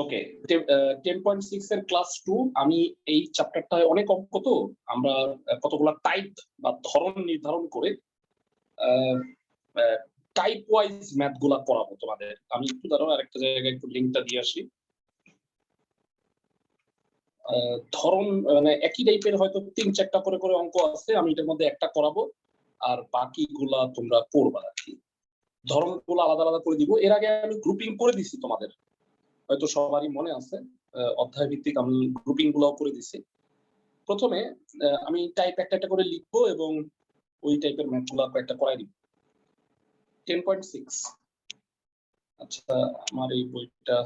ওকে, 10.6 এর ক্লাস 2। আমি এই চ্যাপ্টারটায় অনেক অঙ্ক, তো আমরা কতগুলা টাইপ বা ধরন নির্ধারণ করে টাইপ ওয়াইজ ম্যাথ গুলা করাবো তোমাদের। আমি একটু দাঁড়াও, আরেকটা জায়গায় একটু লিংকটা দিয়ে আসি। ধরন মানে একই টাইপের হয়তো 3-4টা করে করে অঙ্ক আছে, আমি এটার মধ্যে একটা করাবো আর বাকিগুলা তোমরা করবা আর কি। ধরনগুলো আলাদা আলাদা করে দিব। এর আগে আমি গ্রুপিং করে দিছি, তোমাদের হয়তো সবারই মনে আছে। অধ্যায় ভিত্তিক আমি গ্রুপিং গুলো করে দিছি। প্রথমে আমি টাইপ একটা একটা করে লিখবো এবং ওই টাইপের ম্যাথগুলো একটা করাই দিব। 10.6। আচ্ছা, আমার এই বইটা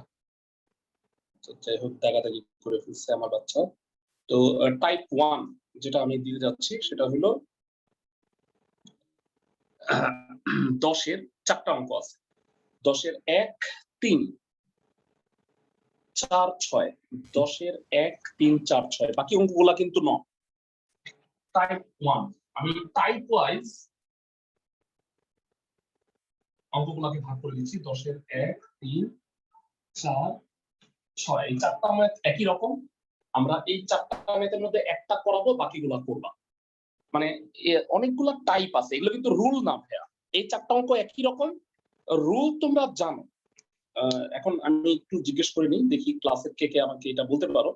যাই হোক দাগাদাগি করে ফেলছে আমার বাচ্চা। তো টাইপ 1 যেটা আমি দিয়ে যাচ্ছি সেটা হলো 10-এর 4টা অঙ্ক আছে। 10-এর 1, 3, 4, 6। 10-এর 1, 3, 4, 6। বাকি অঙ্কগুলা কিন্তু ন। টাইপ 1 আমি টাইপ ওয়াইজ অঙ্কগুলোকে ভাগ করে দিচ্ছি। 10-এর 1, 3, 4, 6। এই 4টা ম্যাথ একই রকম। আমরা এই 4টা ম্যাথের মধ্যে একটা করাবো, বাকিগুলা করবা। মানে অনেকগুলা টাইপ আছে, এগুলো কিন্তু রুল না ভাইয়া। এই 4টা অঙ্ক একই রকম, রুল তোমরা জানো। এখন আমি একটু জিজ্ঞেস করে নিই, দেখি ক্লাসের কে কে আমাকে এটা বলতে পারো।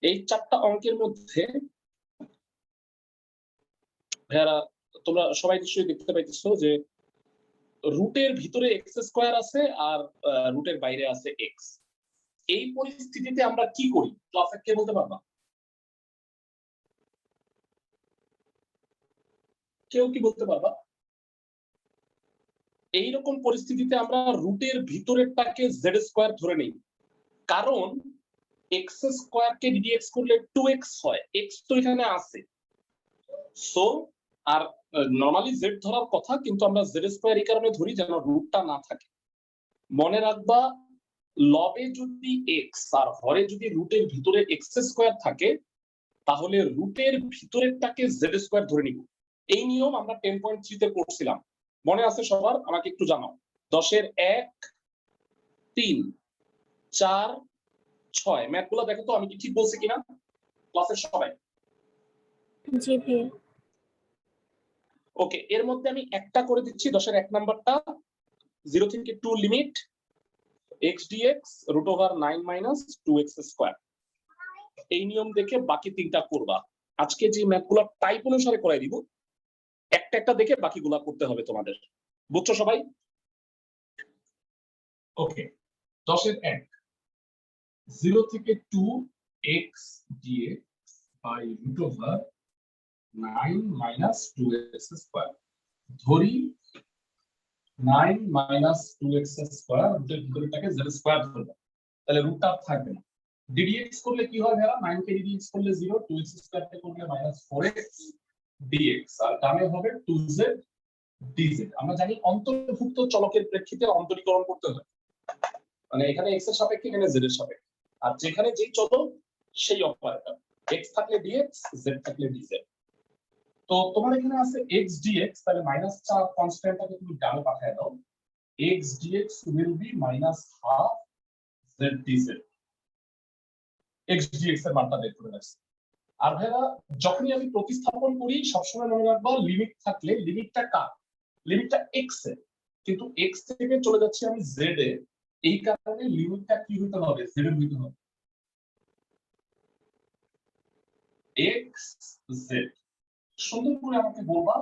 এই 4টা অঙ্কের মধ্যে ভাইয়ারা তোমরা সবাই নিশ্চয়ই দেখতে পাইতেছো যে রুটের ভিতরে এক্স স্কোয়ার আছে আর রুটের বাইরে আছে এক্স। এই পরিস্থিতিতে আমরা কি করি? ক্লাসে কে বলতে পারবা? কেউ কি বলতে পারবা? এইরকম পরিস্থিতিতে আমরা রুটের ভিতরেরটাকে জেড স্কোয়ার ধরে নেই, কারণ এক্স স্কোয়ার কে ডিএক্স করলে 2x হয়, এক্স তো এখানে আছে। সো আর নরমালি জেড ধরার কথা, কিন্তু আমরা জেড স্কোয়ার এই কারণে ধরি যেন রুটটা না থাকে। মনে রাখবা, লবে যদি এক্স আর হরে যদি রুটের ভিতরে এক্স স্কোয়ার থাকে, তাহলে রুটের ভিতরেরটাকে জেড স্কোয়ার ধরে নিব। এই নিয়ম আমরা 10.3 তে পড়ছিলাম, মনে আছে সবার? আমাকে একটু জানাও। 10-এর 1, 3, 4, 6 ম্যাথগুলো দেখো তো, আমি কি ঠিক বলছি কিনা ক্লাসের সবাই? জি ভাই। ওকে, এর মধ্যে আমি একটা করে দিচ্ছি। 10-এর 1 নাম্বারটা 0 থেকে 2 limit x dx √9 - 2x square. এই নিয়ম দেখে বাকি 3টা করবা। আজকে যে ম্যাথগুলো টাইপ অনুসারে করাই দিব, একটা একটা দেখে বাকিগুলা করতে হবে তোমাদের। বুঝছো সবাই? ওকে, 10-এর 1 0 থেকে 2 x dx by √9 - 2x square. ধরি 9 - 2x স্কয়ার, রুটের ভিতরেটাকে z স্কয়ার ধরবো, তাহলে রুটটা থাকবে না। ddx করলে কি হয় ভাইয়া? 9 কে ddx করলে 0, 2x স্কয়ার কে করলে -4x dx, আর ডানে হবে 2z dz। আমরা জানি অন্তর্ভুক্ত চলকের প্রেক্ষিতে অন্তরীকরণ করতে হয়, মানে এখানে x এর সাপেক্ষে, এখানে z এর সাপেক্ষে, আর যেখানে যেই চলক সেই অপারেটর। x থাকলে dx, z থাকলে dz। তো তোমার এখানে আছে x dx, তাহলে -4 কনস্ট্যান্টটাকে তুমি ডানে পাঠিয়ে দাও। x dx will be -half z dz। x dx এর মানটা বের করে রাখছি। আর ভাইরা যখনই আমি প্রতিস্থাপন করি, সবসময় মনে রাখবা লিমিট থাকলে লিমিটটা কার? লিমিটটা x এর, কিন্তু x থেকে চলে যাচ্ছি আমি z এ, এই কারণে লিমিটটা কি হতে হবে? z এর হতে হবে। x z সুন্দর করে আমাকে বলবা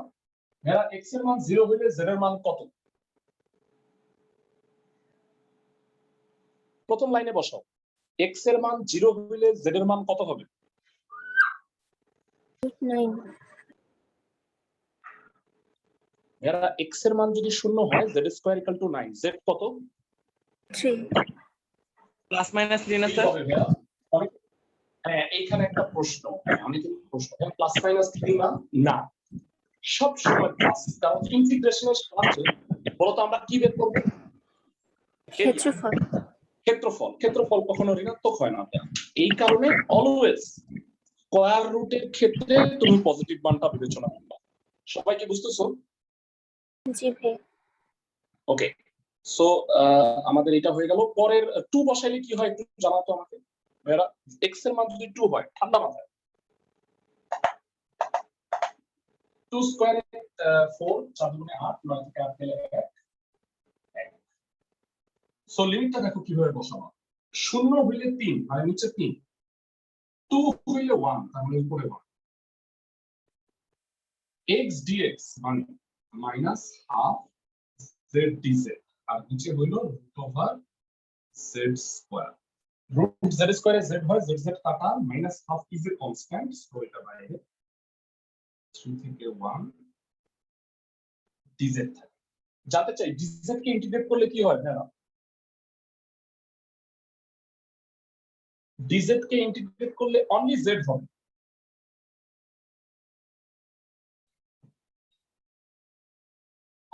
ভাইরা, x এর মান 0 হলে z এর মান কত? প্রথম লাইনে বসাও, x এর মান 0 হলে z এর মান কত হবে? 9। এরা x এর মান যদি 0 হয়, z স্কয়ার = 9, z কত? 3 প্লাস মাইনাস 3 না স্যার? হ্যাঁ, এইখানে একটা প্রশ্ন, অনেক প্রশ্ন, প্লাস মাইনাস 3 না? না, সব সময় প্লাস, কারণ ইন্টিগ্রেশনের সাহায্যে বলতো আমরা কি বের করব? ক্ষেত্রফল। ক্ষেত্রফল। ক্ষেত্রফল কখনো ঋণাত্মক হয় না, এই কারণে অলওয়েজ স্কয়ার রুটের ক্ষেত্রে তুমি পজিটিভ মানটা বিবেচনা করবে। সবাই কি বুঝতেছো? জি ভাই। ওকে, সো আমাদের এটা হয়ে গেল। পরের 2 বসাইলে কি হয় একটু জানাতো আমাকে ভাইরা। x এর মান যদি 2 হয় ঠান্ডা মাথায় 2 স্কয়ারে 4 4 গুণে 8 9 থেকে 8 গেলে 1। সো লিমিটটা দেখো কিভাবে বসাবো। 0 হইলে 3 মানে নিচে 3, 2 হইলে 1 তার মানে উপরে 1। x dx মানে মাইনাস হাফ z dz আর নিচে হইলো root over z square. Root z স্কয়ারে z হয়, z z কাটা, minus half is a constant, so এটা বাইরে 3 থেকে 1 dz থাকে। জানতে চাই dz কে ইন্টিগ্রেট করলে কি হয় ভাইরা? dz কে ইন্টিগ্রেট করলে অনলি z হবে।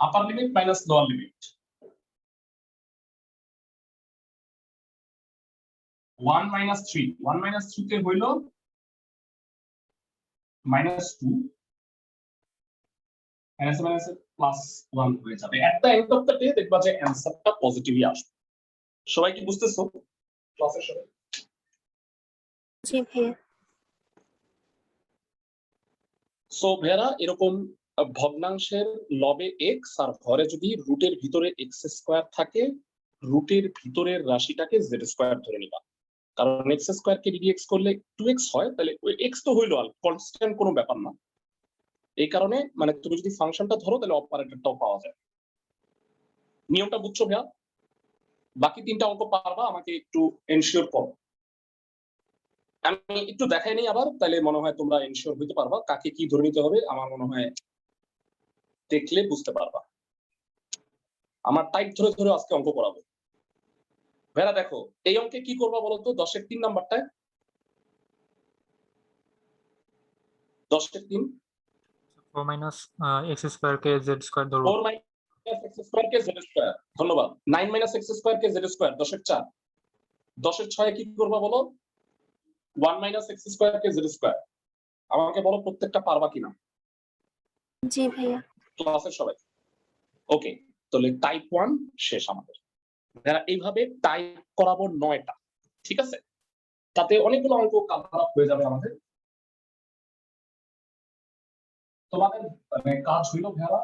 আপার limit minus lower limit 1 minus 3 1 minus 3 কে হইল minus 2 minus minus plus 1 হয়ে যাবে। At the end of the day দেখবা যে অ্যানসারটা পজিটিভই আসবে। সবাই কি বুঝতেছো ক্লাসের সবাই? জি ভাইয়া। সো ভাইরা এরকম ভগ্নাংশের লবে x আর হরে যদি রুটের ভিতরে x স্কয়ার থাকে, রুটের ভিতরের রাশিটাকে z স্কয়ার ধরে নিবা। কারণ x স্কয়ার কে dx করলে 2x হয়, তাহলে ওই x তো হইলো আর কনস্ট্যান্ট কোনো ব্যাপার না। এই কারণে মানে তুমি যদি ফাংশনটা ধরো তাহলে অপারেটরটাও পাওয়া যায়। নিয়মটা বুঝছো ভাইয়া? বাকি 3টা অঙ্ক পারবা, আমাকে একটু এনশিওর করো। আমি একটু দেখাই নেই আবার, তাহলে মনে হয় তোমরা এনশিওর হইতে পারবা কাকে কি ধরে নিতে হবে। আমার মনে হয় দেখলে বুঝতে পারবা। আমার টাইপ ধরে ধরে আজকে অঙ্ক করাবো। ভাইরা দেখো এই অঙ্কে কি করবা বলতো? 10 এর 3 নাম্বারটায় 10 এর 3 4 minus x square কে z square ধরবো। 4 minus x square কে z square, ধন্যবাদ। 9 minus x square কে z square 10 এর 4। 10 এর 6 কি করবা বলো? 1 minus x square কে z square। আমাকে বলো প্রত্যেকটা পারবা কিনা? জি ভাইয়া। ক্লাসের সবাই ওকে, তাহলে টাইপ 1 শেষ আমাদের। ভাইরা এইভাবে টাইপ করাবো 9টা, ঠিক আছে? তাতে অনেকগুলো অঙ্ক কভার হয়ে যাবে আমাদের। তোমাদের মানে কাজ হইলো ভাইরা,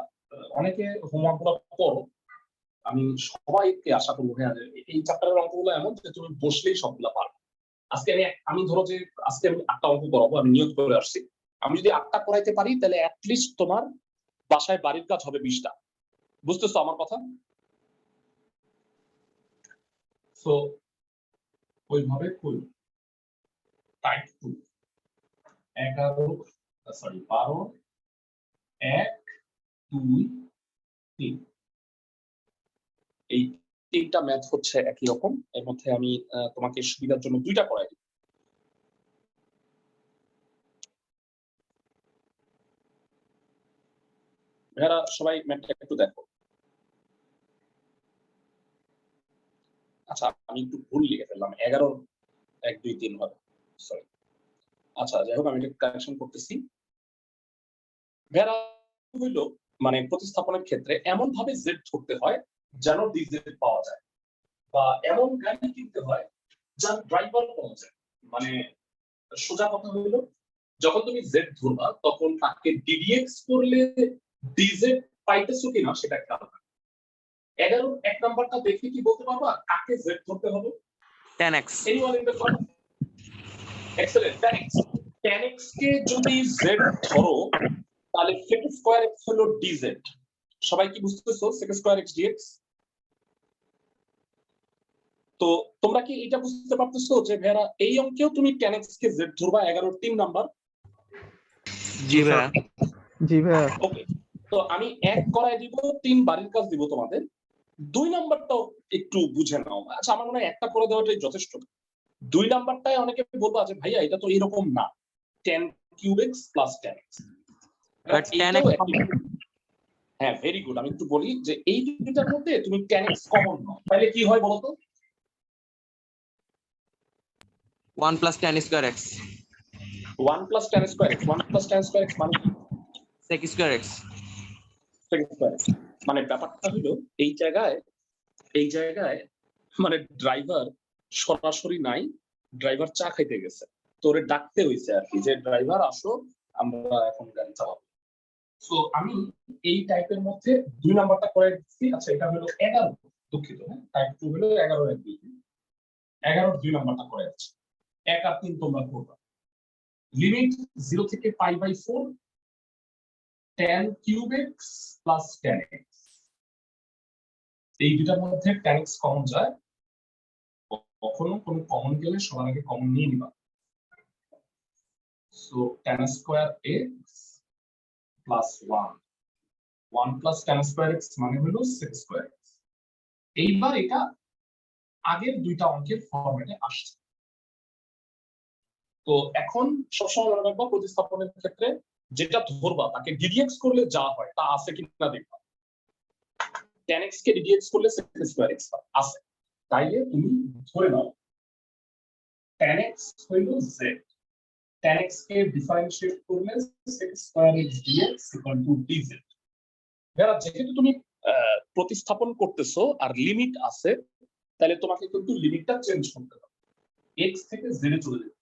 অনেকে হোমওয়ার্ক গুলো করো। আমি সবাইকে আশা করবো ভাইয়া এই চ্যাপ্টারের অঙ্কগুলো এমন যে তুমি বসলেই সবগুলো পারবে। আজকে আমি ধরো যে আজকে আমি 8টা অঙ্ক করাবো, আমি নিয়ত করে আসছি। আমি যদি 8টা করাইতে পারি তাহলে অ্যাটলিস্ট তোমার বাসায় বাড়ির কাজ হবে 20টা। বুঝতেছো আমার কথা? সো ওইভাবে করি। টাইপ 2 12 1 2 3 এই 3টা ম্যাথ হচ্ছে একই রকম। এর মধ্যে আমি তোমাকে সুবিধার জন্য 2টা করাই দিই। ভাইরা সবাই ম্যাথটা একটু দেখো। আচ্ছা আমি একটু ভুল লিখে ফেললাম, 11 1 2 3 হবে, সরি। আচ্ছা যাই হোক আমি এটা কারেকশন করতেছি। ভাইরা হইলো মানে প্রতিস্থাপনের ক্ষেত্রে এমন ভাবে z ধরতে হয় যেন dz পাওয়া যায়, বা এমন গাড়ি কিনতে হয় যার ড্রাইভার পাওয়া যায়। মানে সোজা কথা হইলো যখন তুমি z ধরবা তখন তাকে ddx করলে dz পাইতেছো কিনা সেটা খেয়াল রাখবে। 11 এক নাম্বারটা দেখে কি বলতে পারবা কাকে z ধরতে হবে? 10x। Anyone in the class? Excellent. 10x। 10x কে যদি z ধরো তাহলে sec স্কয়ার x হলো dz। সবাই কি বুঝতেছো? sec square x dx। তো তোমরা কি এটা বুঝতে পারতেছো যে ভাইরা এই অঙ্কেও তুমি 10x কে z ধরবা 11 3 নাম্বার? জি ভাইয়া। জি ভাইয়া। ওকে, তো আমি 1 করাই দিব, 3 বাড়ির কাজ দিব তোমাদের। 2 নাম্বারটাও একটু বুঝে নাও। আচ্ছা আমার মনে হয় একটা করে দেওয়াটাই যথেষ্ট। 2 নাম্বারটায় অনেকে বলবা যে ভাইয়া এটা তো এরকম না, 10 cube x plus 10x। But 10x হ্যাঁ ভেরি গুড। আমি একটু বলি যে এই দুইটার মধ্যে তুমি 10x কমন নাও, তাহলে কি হয় বলো তো? 1 plus 10 square x 1 plus 10 square x 1 plus 10 square x মানে কি? sec square x। sec square x। মানে ব্যাপারটা হলো এই জায়গায় এই জায়গায় মানে ড্রাইভার সরাসরি নাই, ড্রাইভার চা খাইতে গেছে, তোরে ডাকতে হইছে আর কি যে ড্রাইভার আসো আমরা এখন গাড়ি চালাবো। সো আমি এই টাইপের মধ্যে 2 নাম্বারটা করে দিচ্ছি। আচ্ছা এটা হলো 11, দুঃখিত, হ্যাঁ টাইপ 2 হলো 11 এর 2, 11 2 নাম্বারটা করে আছে 1 আর 3 তোমরা করবা। লিমিট 0 থেকে π/4 tan cube x plus tan x, এই দুটার মধ্যে tan x কমন যায়, কখনো কোনো কমন গেলে সবার আগে কমন নিয়ে নিবা। So tan square x plus 1 plus tan square x মানে হলো sec স্কয়ার x। এইবার এটা আগের দুইটা অঙ্কের ফরম্যাটে আসছে। তো এখন সবসময় মনে রাখবা প্রতিস্থাপনের ক্ষেত্রে যেটা ধরবা তাকে ddx করলে যা হয় তা আছে কিনা দেখবা। tan x কে ddx করলে sec স্কয়ার x আছে, তাইলে তুমি ধরে নাও tan x হইল z, tan x কে ডিফারেনশিয়েট করলে sec square x dx dz। এবার যেহেতু তুমি প্রতিস্থাপন করতেছো আর লিমিট আছে, তাহলে তোমাকে কিন্তু লিমিটটা চেঞ্জ করতে হবে, x থেকে z এ চলে যাবে।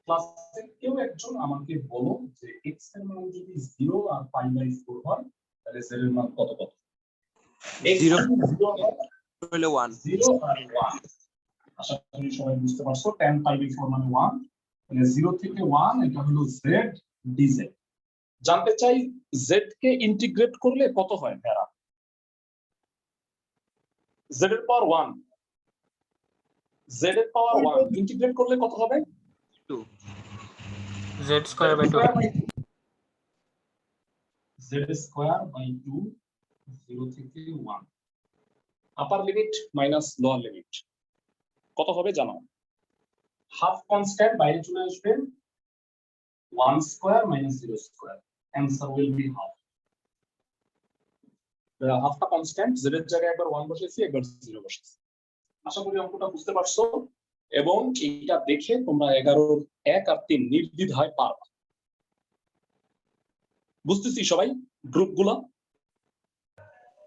ক্লাসে কেউ একজন আমাকে বলো যে x এর মান যদি 0 আর π/4 হয় তাহলে z এর মান কত কত? x 0 হলো 1, 0 আর 1। আশা করি সবাই বুঝতে পারছো, tan π/4 মানে 1, তাহলে 0 থেকে 1 এটা হলো z dz। জানতে চাই z কে ইন্টিগ্রেট করলে কত হয় ভেড়া? z এর পাওয়ার 1, z এর পাওয়ার 1 ইন্টিগ্রেট করলে কত হবে? 2 z square by 2. z square by 2, 0 থেকে 1, upper limit minus lower limit কত হবে জানো? হাফ কনস্ট্যান্ট বাইরে চলে আসবে, 1 square minus 0 square, answer will be half. হাফটা কনস্ট্যান্ট, z এর জায়গায় একবার 1 বসেছি একবার 0 বসেছি। আশা করি অঙ্কটা বুঝতে পারছো এবং এইটা দেখে তোমরা 11 1 আর 3 নির্দ্বিধায় পারবা। বুঝতেছি সবাই গ্রুপগুলো?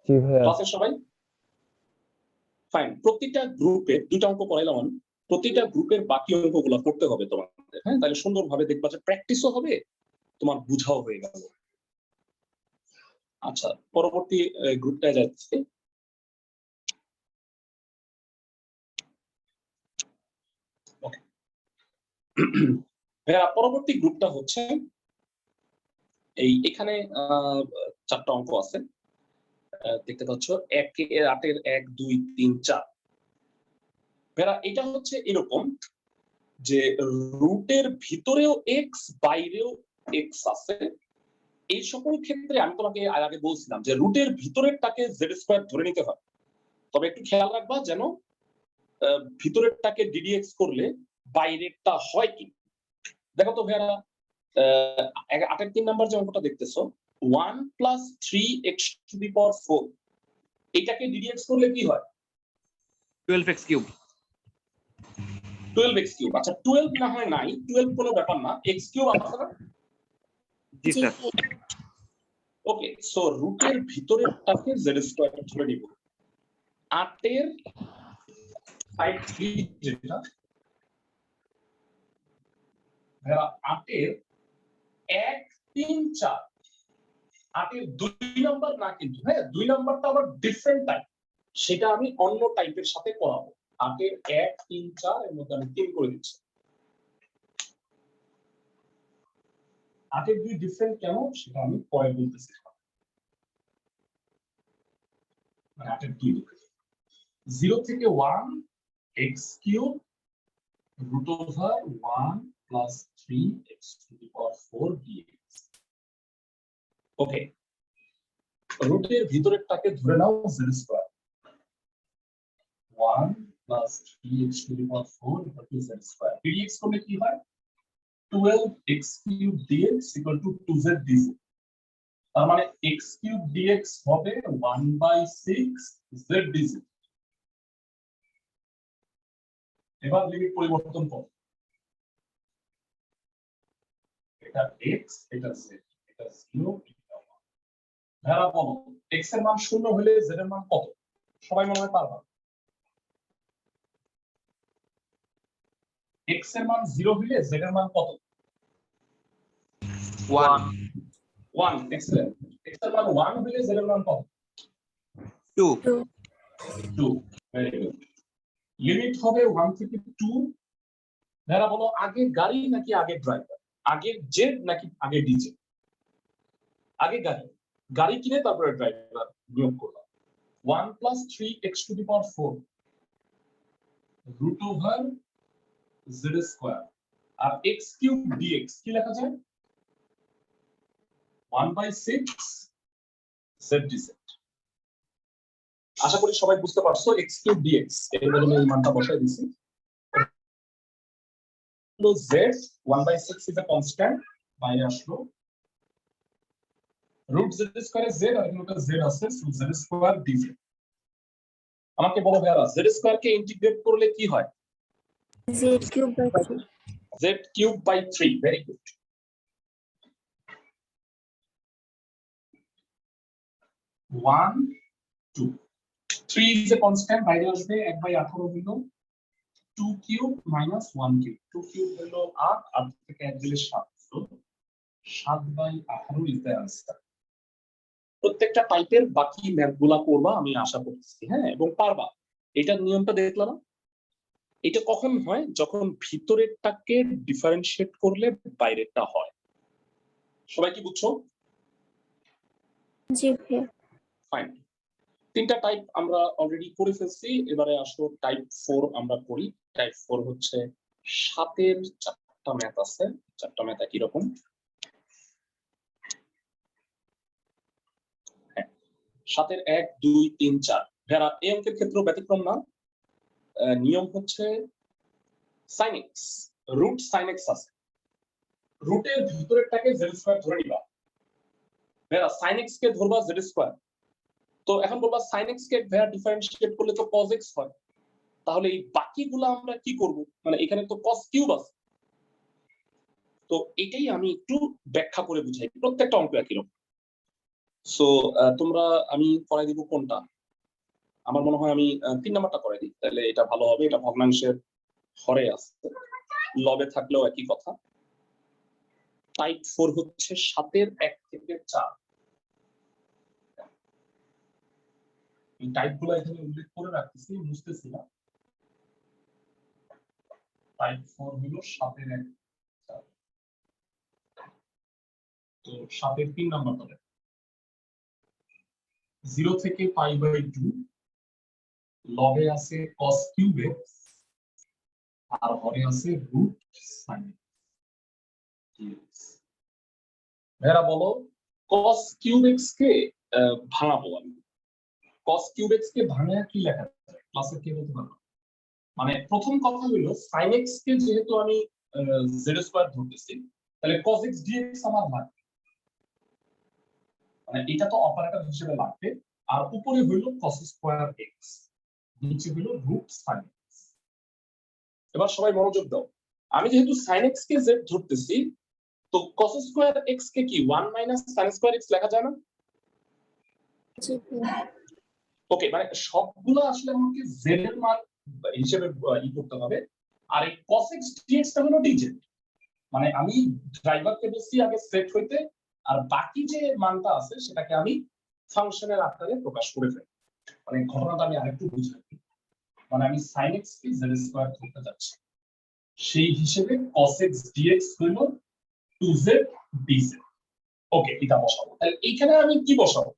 জি ভাইয়া। ক্লাসের সবাই ফাইন। প্রত্যেকটা গ্রুপে দুইটা অঙ্ক করাইলাম আমি, প্রত্যেকটা গ্রুপের বাকি অঙ্কগুলো করতে হবে তোমাদের, হ্যাঁ তাহলে সুন্দরভাবে দেখবা যে প্র্যাকটিসও হবে, তোমার বুঝাও হয়ে গেল। আচ্ছা পরবর্তী গ্রুপটায় যাচ্ছি। পরবর্তী গ্রুপটা হচ্ছে এই এখানে 4টা অঙ্ক আছে দেখতে পাচ্ছ, 1 8 1 2 3 4। ভেড়া এটা হচ্ছে এরকম যে রুটের ভিতরেও x বাইরেও x আছে। এই সকল ক্ষেত্রে আমি তোমাকে আগে বলছিলাম যে রুটের ভিতরেরটাকে z স্কয়ার ধরে নিতে হয়, তবে একটু খেয়াল রাখবা যেন ভিতরেরটাকে ddx করলে বাইরেরটা হয় কি। দেখো তো ভেড়া 8 3 নাম্বার যে অঙ্কটা দেখতেছো 1 + 3x টু দি পাওয়ার 4, এটাকে ddx করলে কি হয়? 12x cube 12x cube. আচ্ছা 12 না হয় নাই, 12 কোনো ব্যাপার না, x কিউব আছে না? জি জি স্যার। ভাইয়া। ওকে, সো রুটের ভিতরেরটাকে z স্কয়ার ধরে নিব। 8 এর সাইড 3 যেটা ভেড়া 8 এর 1 3 4, 8 এর 2 নাম্বার না কিন্তু, হ্যাঁ 2 নাম্বারটা আবার ডিফারেন্ট টাইপ, সেটা আমি অন্য টাইপের সাথে করাবো। 8 এর 1 3 4 এর মধ্যে আমি 3 করে দিচ্ছি। 8 এর 2 ডিফারেন্ট কেন সেটা আমি পরে বলতেছি। মানে 8 এর 2 0 থেকে 1 x cube root over 1 plus 3x to the power 4 dx। ওকে, রুটের ভিতরেরটাকে ধরে নাও z square, 1 plus 3x to the power 4 equal to z square. dx করলে কি হয়? 12x cube dx equal to 2z dz। তার মানে x cube dx হবে 1/6 z dz। এবার limit পরিবর্তন করো, এটা x এটা z, এটা 0 এটা 1। ধারা বলো x এর মান 0 হলে z এর মান কত? সবাই মনে হয় পারবা। x এর মান 0 হইলে z এর মান কত? 1 1। এক্সেলেন্ট। x এর মান 1 হইলে z এর মান কত? 2 2 2। Very good. লিমিট হবে 1 থেকে 2। যারা বলো আগে গাড়ি নাকি আগে ড্রাইভার, আগে জেড নাকি আগে ডিজে? আগে গাড়ি। গাড়ি কিনে তারপরে ড্রাইভার নিয়োগ করলাম। 1 + 3x to the power 4 √/z²। R x³ dx কি লেখা যায়? 1/6 z dz। আশা করি সবাই বুঝতে পারছো। x³ dx এর বদলে এই মানটা বসাই দিছি। z 1/6 is a constant, বাইরে আসলো। √z² এ z আর এখানে z আছে, so z² dz। আমাকে বলো ভাইয়া z² কে ইন্টিগ্রেট করলে কি হয়? z³/3 z³/3। Very good. 1 2 3 is a constant, বাইরে আসবে। 1/18 হইল 2³ - 1³ 2³ হইল 8, 8 থেকে 1 দিলে 7, so 7/18 is the answer। প্রত্যেকটা টাইপের বাকি ম্যাথগুলা করবা আমি আশা করতেছি, হ্যাঁ, এবং পারবা। এটার নিয়মটা দেখলা না? এটা কখন হয়? যখন ভিতরেরটাকে ডিফারেন্সিয়েট করলে বাইরেরটা হয়। সবাই কি বুঝছো? জি ভাইয়া। ফাইন। তিনটা টাইপ আমরা অলরেডি করে ফেলছি। এবারে আসো টাইপ 4 আমরা করি। টাইপ 4 হচ্ছে 7 এর 4টা ম্যাথ আছে। 4টা ম্যাথ একই রকম। 7 এর 1 2 3 4। যারা এই অঙ্কের ক্ষেত্রে ব্যতিক্রম না। নিয়ম হচ্ছে sin x, √sin x আছে। রুটের ভিতরেরটাকে z² ধরে নিবা। যারা sin x কে ধরবা z²। তো এখন বলবা sin x কে ভেয়া ডিফারেন্সিয়েট করলে তো cos x হয়। তাহলে এই বাকিগুলো আমরা কি করব? মানে এখানে তো cos³ আছে। তো এটাই আমি একটু ব্যাখ্যা করে বুঝাই। প্রত্যেকটা অঙ্ক একই রকম। সো তোমরা আমি করাই দিব কোনটা? আমার মনে হয় আমি 3 নাম্বারটা করাই দিই, তাহলে এটা ভালো হবে। এটা ভগ্নাংশের হরে আছে, লবে থাকলেও একই কথা। টাইপ 4 হচ্ছে 7 এর 1 থেকে 4। এই টাইপগুলো এখানে উল্লেখ করে রাখতেছি, বুঝতেছি না। টাইপ 4 হলো 7 এর 1 4। তো 7 এর 3 নাম্বার হবে 0 থেকে π/2, লবে আছে cos³ x আর হরে আছে √sin x। এরা বলো cos³ x কে ভাঙাবো আমি। cos³ x কে ভাঙা কি লেখা যায়? ক্লাসে কে বলতে পারবে? মানে প্রথম কথা হলো sin x কে যেহেতু আমি z² ধরতেছি, তাহলে cos x dx আমার লাগবে। মানে এটা তো অপারেটর হিসেবে লাগবে। আর উপরে হইল cos² x, নিচে হইল √sin x। এবার সবাই মনোযোগ দাও। আমি যেহেতু sin x কে z ধরতেছি, তো cos² x কে কি 1 - sin² x লেখা যায় না? জি ভাইয়া। ওকে, মানে সবগুলো আসলে আমাকে z এর মান হিসেবে ই করতে হবে। আর এই cos x dx টা হলো dz। মানে আমি ড্রাইভারকে বলছি আগে সেট হইতে, আর বাকি যে মানটা আছে সেটাকে আমি ফাংশনের আকারে প্রকাশ করে ফেলি। মানে ঘটনাটা আমি আরেকটু বুঝাই। মানে আমি sin x কে z² ধরতে যাচ্ছি, সেই হিসেবে cos x dx হইল 2z dz। ওকে, এটা বসাবো। তাহলে এইখানে আমি কি বসাবো?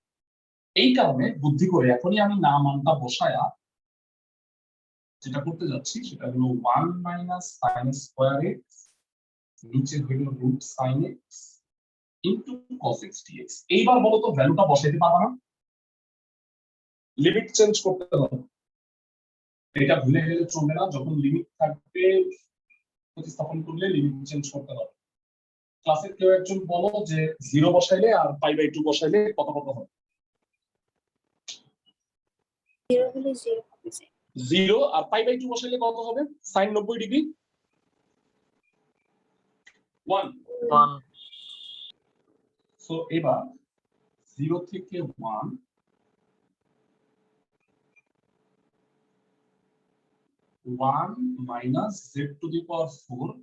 এই কারণে বুদ্ধি করে এখনই আমি না মানটা বসায়া যেটা করতে যাচ্ছি সেটা হলো 1 - sin² x, নিচে হইল √sin x into cos x dx। এইবার বলো তো ভ্যালুটা বসাইতে পারবা না? লিমিট চেঞ্জ করতে হবে। এটা ভুলে গেলে চলবে না। যখন লিমিট থাকবে প্রতিস্থাপন করলে লিমিট চেঞ্জ করতে হবে। ক্লাসে কেউ একজন বলো যে 0 বসাইলে আর π/2 বসাইলে কত কত হবে? 0 হলে 0 হবে। 0 আর π/2 বসাইলে কত হবে? sin 90 degree 1। 1 সো এবার 0 থেকে 1 1 minus z to the power 4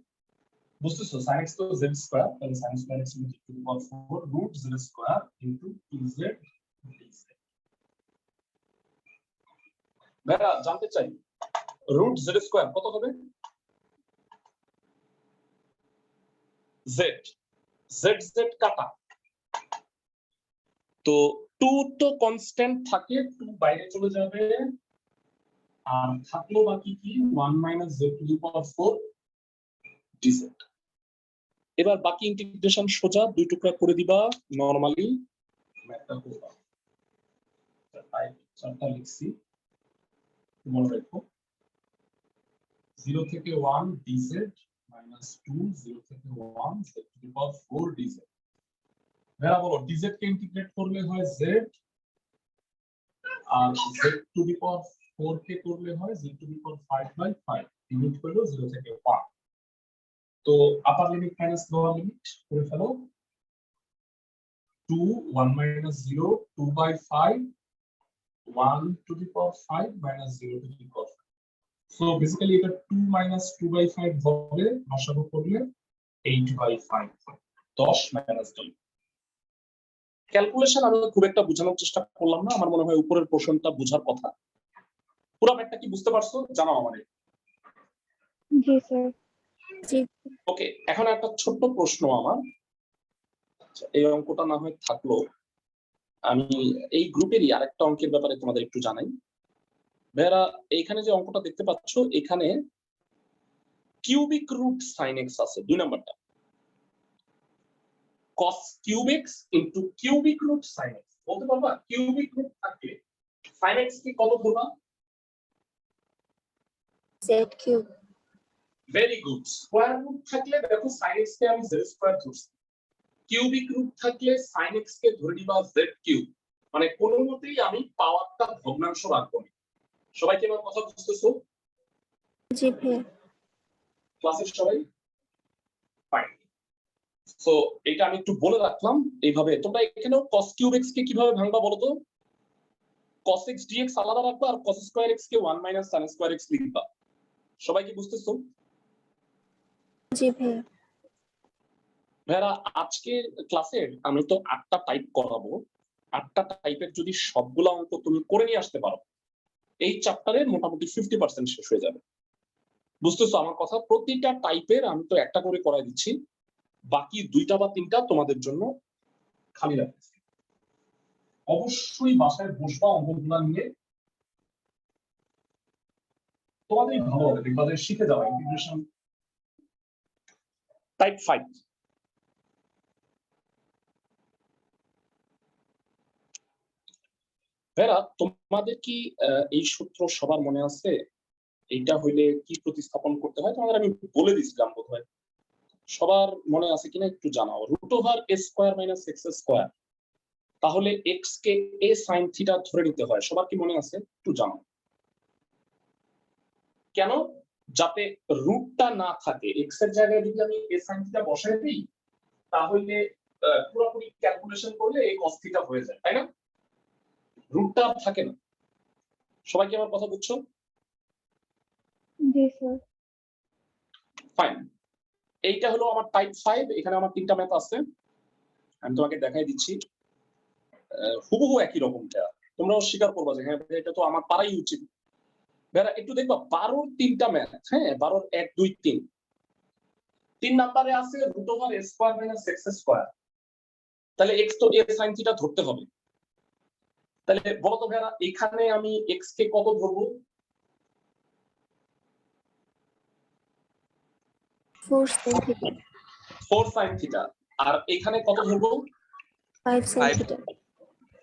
বুঝতেছো sin x তো z স্কয়ার তাহলে sin square x to the power 4 root z square into 2z dz ভাইরা জানতে চাই root z স্কয়ার কত হবে z z z কাটা তো 2 তো কনস্ট্যান্ট থাকে 2 বাইরে চলে যাবে আর থাকলো বাকি কি 1 minus z to the power 4 dz এবার বাকি ইন্টিগ্রেশন সোজা দুই টুকরা করে দিবা নরমালি ম্যাথটা করবা তাই চারটা লিখছি মনে রাখো 0 থেকে 1 dz minus 2 0 থেকে 1 z to the power 4 dz এরা বলো dz কে ইন্টিগ্রেট করলে হয় z R z to the power 4 কে করলে হয় z to the power 5/5 limit হলো 0 থেকে 1 তো আপার লিমিট মাইনাস লোয়ার লিমিট করে ফেলো 2 1 minus 0 2/5 1 to the power 5 minus 0 to the power 5 so basically এটা 2 minus 2/5 হবে লসাগু করলে 8/5 10 minus 2 ক্যালকুলেশন আমি খুব একটা বোঝানোর চেষ্টা করলাম না আমার মনে হয় উপরের পোরশনটা বোঝার কথা পুরো ব্যাপারটা কি বুঝতে পারছো জানাও আমাদের জি স্যার জি ওকে এখন একটা ছোট্ট প্রশ্ন আমার আচ্ছা এই অঙ্কটা না হয় থাকলো আমি এই গ্রুপেরই আরেকটা অঙ্কের ব্যাপারে তোমাদের একটু জানাই ভাইরা এইখানে যে অঙ্কটা দেখতে পাচ্ছ এখানে কিউবিক রুট sin x আছে দুই নাম্বারটা cos cube x into cubic root sin x বলতে পারবা কিউবিক রুট থাকলে sin x কি কত ধরবা z cube very good square root থাকলে দেখো sin x কে আমি z স্কয়ার ধরছি কিউবিক রুট থাকলে sin x কে ধরে নিবা z কিউব মানে কোনো মতেই আমি পাওয়ারটা ভগ্নাংশ রাখবো না সবাই কি আমার কথা বুঝতেছো জি ভাই ক্লাসের সবাই ফাইন সো এটা আমি একটু বলে রাখলাম এইভাবে তোমরা এখানেও cos কিউব x কে কিভাবে ভাঙবা বলো তো cos x dx আলাদা রাখবা আর cos স্কয়ার x কে 1 minus sin স্কয়ার x লিখবা সবাই কি বুঝতেছো জি ভাই ভাইরা আজকের ক্লাসে আমি তো 8টা টাইপ করাবো 8টা টাইপের যদি সবগুলো অঙ্ক তুমি করে নিয়ে আসতে পারো এই চ্যাপ্টারের মোটামুটি 50% শেষ হয়ে যাবে বুঝতেছো আমার কথা প্রতিটা টাইপের আমি তো একটা করে করাই দিচ্ছি বাকি 2টা বা 3টা তোমাদের জন্য খালি রাখছি অবশ্যই বাসায় বসবা অঙ্কগুলো নিয়ে তোমাদের ভালো হবে তোমাদের শিখে যাওয়া ইন্টিগ্রেশন টাইপ 5 ভাইরা তোমাদের কি এই সূত্র সবার মনে আছে এইটা হইলে কি প্রতিস্থাপন করতে হয় তোমাদের আমি বলে দিয়েছিলাম বোধহয় সবার মনে আছে কিনা একটু জানাও root over a square minus x square তাহলে x কে a sin থিটা ধরে নিতে হয় সবার কি মনে আছে একটু জানাও কেন যাতে রুটটা না থাকে x এর জায়গায় যদি আমি a sin থিটা বসাই দিই তাহলে পুরোপুরি ক্যালকুলেশন করলে এই cos থিটা হয়ে যায় তাই না রুটটা থাকে না সবাই কি আমার কথা বুঝছো জি স্যার ফাইন এইটা হলো আমার টাইপ 5 এখানে আমার 3টা ম্যাথ আছে আমি তোমাকে দেখাই দিচ্ছি হুবহু একই রকমটা তোমরাও স্বীকার করবা যে হ্যাঁ এটা তো আমার পারাই উচিত ভাইরা একটু দেখবা 12 3টা ম্যাথ হ্যাঁ 12 1 2 3 3 নম্বরে আছে root over a square minus x square তাহলে x তো a sin থিটা ধরতে হবে তাহলে বলো তো ভাইরা এখানে আমি x কে কত ধরবো 4 sin থিটা 4 sin থিটা আর এখানে কত ধরবো 5 sin থিটা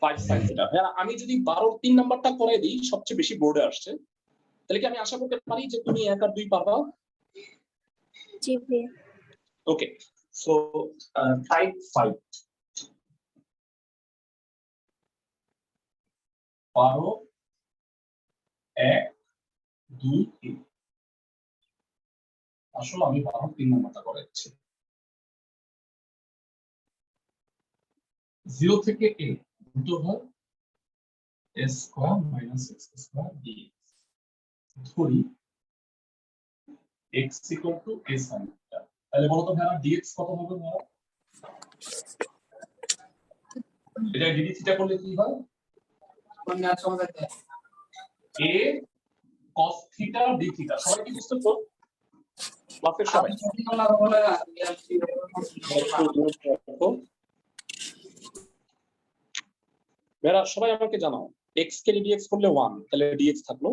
5 sin থিটা ভাইরা আমি যদি 12 3 নাম্বারটা করে দিই সবচেয়ে বেশি বোর্ডে আসছে তাহলে কি আমি আশা করতে পারি যে তুমি 1 আর 2 পারবা জি ভাই ওকে সো টাইপ 5 12 1 2 3 আসলে আমি 12 3 নাম্বারটা করে দিচ্ছি 0 থেকে a root over a square minus x square dx ধরি x equal to a sin theta। তাহলে বলো তো ভাইয়া dx কত হবে ভাইয়া? এটা dd থিটা করলে কি হয়? a cos theta d theta। সবাই কি বুঝতে পারছো? ক্লাসের সবাই ভাইয়া সবাই আমাকে জানাও x কে dx করলে 1 তাহলে dx থাকলো,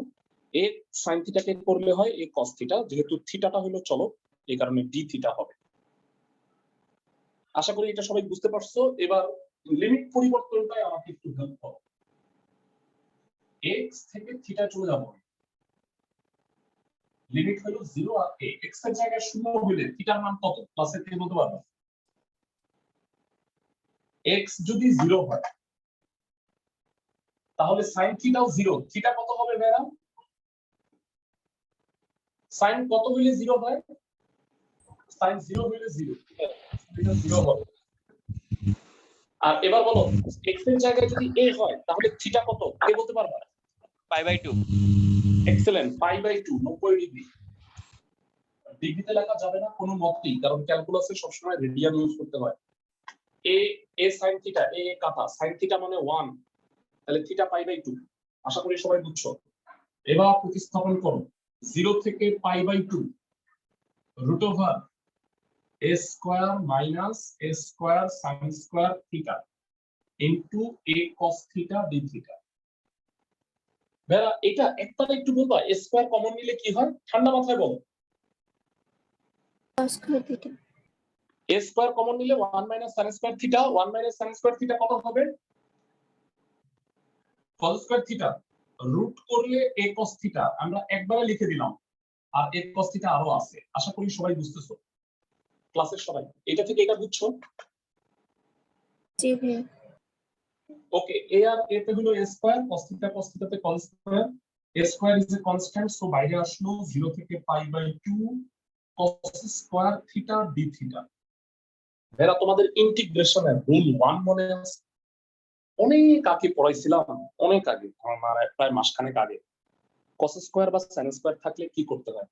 a sin theta কে করলে হয় a cos theta, যেহেতু থিটাটা হলো চলক এই কারণে d theta হবে। আশা করি এটা সবাই বুঝতে পারছো। এবার লিমিট পরিবর্তনটাই আমাকে একটু হেল্প করো। x থেকে থিটা চলে যাব, লিমিট হলো 0 আর a, x এর জায়গায় 0 হইলে থিটার মান কত ক্লাসে কে বলতে পারবে? x যদি 0 হয় তাহলে sin থিটাও 0, থিটা কত হবে ভাইয়া? sin কত হইলে 0 হয়? sin 0 হইলে 0, এটা 0 হবে। আর এবার বলো x এর জায়গায় যদি a হয় তাহলে থিটা কত কে বলতে পারবে? π/2। Excellent, π/2 90 degree. ডিগ্রিতে লেখা যাবে না কোনো মতেই, কারণ ক্যালকুলাসে সবসময় রেডিয়ান ইউজ করতে হয়। a sin থিটা, a কাটা sin থিটা মানে 1, তাহলে থিটা π/2। আশা করি সবাই বুঝছো। এবার প্রতিস্থাপন করো 0 থেকে π/2 root over a square minus a square sin square theta into a cos theta d theta. ভাইয়া এটা একবার একটু বলবা a স্কয়ার কমন নিলে কি হয়? ঠান্ডা মাথায় বলো। cos square theta, a square common নিলে 1 minus sin square theta, 1 minus sin square theta কত হবে? cos স্কয়ার থিটা রুট করলে a cos থিটা আমরা একবারে লিখে দিলাম, আর a cos থিটা আরো আছে। আশা করি সবাই বুঝতেছো ক্লাসের সবাই, এটা থেকে এটা বুঝছো? জি ভাইয়া, ওকে, a আর a তে হলো a স্কয়ার, cos থিটা তে cos square, a square is a constant, so বাইরে আসলো 0 থেকে π/2 cos square theta d theta. এরা তোমাদের ইন্টিগ্রেশনের রুল 1 মনে আছে? অনেক আগে পড়াইছিলাম, অনেক আগে, আমার প্রায় মাসখানেক আগে। cos স্কয়ার বা sin স্কয়ার থাকলে কি করতে হয়?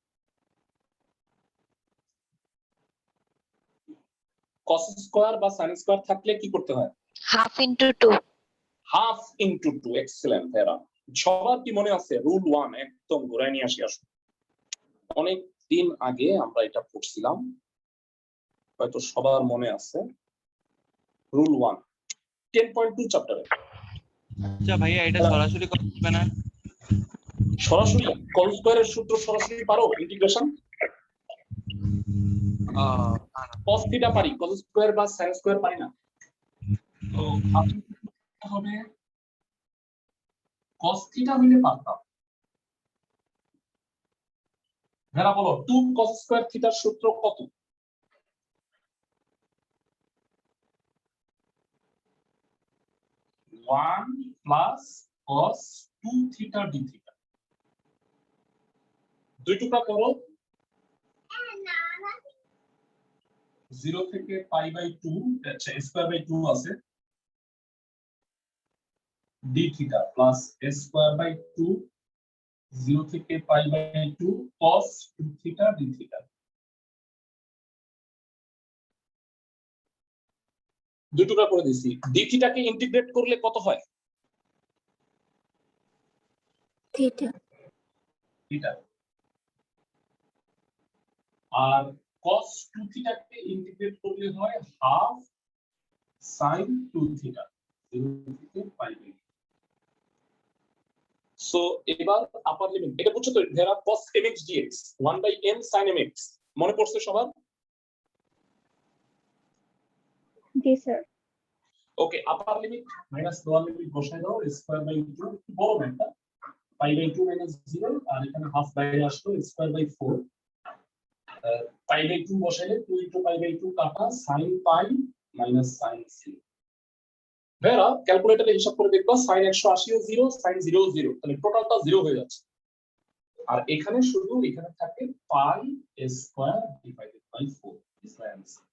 cos স্কয়ার বা sin স্কয়ার থাকলে কি করতে হয়? half into 2 half into 2। Excellent এরা সবার কি মনে আছে? রুল 1 একদম ঘুরাই নিয়ে আসি। অনেক দিন আগে আমরা এটা পড়ছিলাম, হয়তো সবার মনে আছে। রুল 1 10.2 চ্যাপ্টারে। আচ্ছা ভাইয়া এটা সরাসরি করা যাবে না? সরাসরি cos স্কয়ারের সূত্র সরাসরি পারো ইন্টিগ্রেশন? cos থিটা পারি, cos স্কয়ার বা sin স্কয়ার পারি না। তো আপনি কি হবে? cos থিটা হইলে পারতাম। যারা বলো 2 cos স্কয়ার থিটার সূত্র কত? 1 plus cos 2 theta d theta. দুই টুকরা করো, 0 থেকে π/2, আচ্ছা স্কয়ার বাই 2 আছে d theta plus square by 2 0 থেকে π/2 cos 2 থিটা d থিটা। দুই টুকরা করে দিছি। d থিটাকে ইন্টিগ্রেট করলে কত হয়? theta, theta. আর cos 2 থিটাকে ইন্টিগ্রেট করলে হয় হাফ sin 2 থিটা 0 থেকে π/2। সো এবার আপার লিমিট এটা বুঝছো তো? ধরা cos mx dx 1/m sin mx মনে পড়ছে সবার? জি sir, okay, upper limit minus lower limit বসাই দাও, স্কয়ার বাই 2 বড় ম্যানটা π/2 মাইনাস 0, আর এখানে হাফ বাইরে আসলো স্কয়ার বাই 4, π/2 বসাইলে 2 ইনটু π/2 কাটা sin পাই মাইনাস sin c। ভেরা ক্যালকুলেটরে হিসাব করে দেখবা sin 180 ও 0, sin 0 ও 0, তাহলে টোটালটা 0 হয়ে যাচ্ছে। আর এখানে শুধু এখানে থাকে pi square divided by 4 is my answer.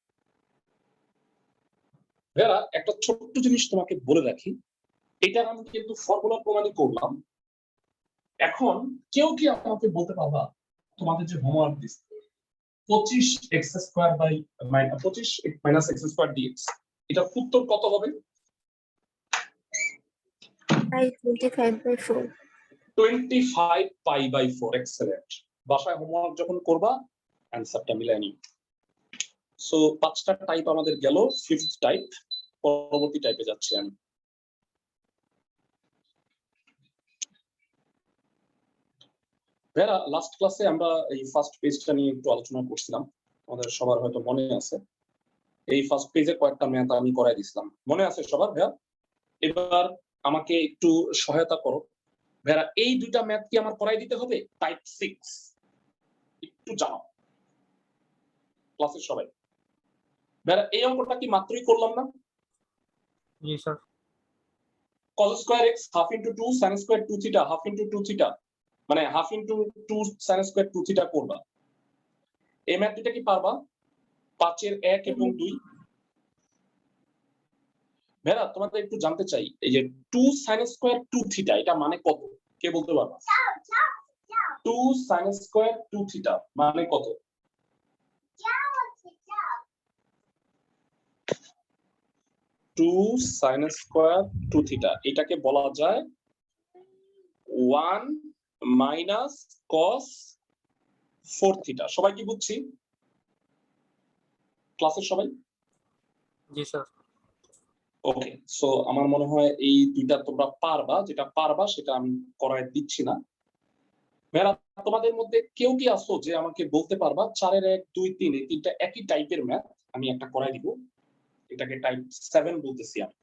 ভেরা একটা ছোট্ট জিনিস তোমাকে বলে রাখি, এটা আমি কিন্তু ফর্মুলা প্রমাণই করলাম। এখন কেউ কি আমাকে বলতে পারবা তোমাদের যে হোমওয়ার্ক দিচ্ছে 25x² by 25 minus x² dx, এটা উত্তর কত হবে? I 25/4. 25 pi by 4। এক্সেলেন্ট। বাসায় হোমওয়ার্ক যখন করবা অ্যানসারটা মিলাই নিও। সো 5টা টাইপ আমাদের গেল, 5th টাইপ। পরবর্তী টাইপে যাচ্ছি আমি। লাস্ট ক্লাসে আমরা এই ফার্স্ট পেজটা নিয়ে একটু আলোচনা করছিলাম, আমাদের সবার হয়তো মনে আছে। এই ফার্স্ট পেজে কয়েকটা ম্যাথ আমি করাই দিছিলাম, মনে আছে সবার? ভাইয়া এবার আমাকে একটু সহায়তা করো। ভাইয়া এই দুইটা ম্যাথ কি আমার করাই দিতে হবে? টাইপ 6 একটু জানাও ক্লাসের সবাই। ভাইয়া এই অঙ্কটা কি মাত্রই করলাম না? জি sir. cos square x half into 2 sin square 2 theta half into 2 theta, মানে half into 2 sin square 2 theta করবা। এই ম্যাথ দুটো কি পারবা? 5 এর 1 এবং 2। ভাইয়া তোমাদের একটু জানতে চাই, এই যে 2 sin square 2 theta এটা মানে কত? কে বলতে পারবা? 2 sin square 2 theta মানে কত? টু sin square 2 theta এটাকে বলা যায় 1 minus cos 4 theta। সবাই কি বুঝছি ক্লাসের সবাই? জি স্যার। ওকে, সো আমার মনে হয় এই দুইটা তোমরা পারবা, যেটা পারবা সেটা আমি করায় দিচ্ছি না। ভাইয়া তোমাদের মধ্যে কেউ কি আসো যে আমাকে বলতে পারবা 4 এর 1 2 3 এই তিনটা একই টাইপের ম্যাথ, আমি একটা করাই দিব, এটাকে টাইপ 7 বলতেছি আমি।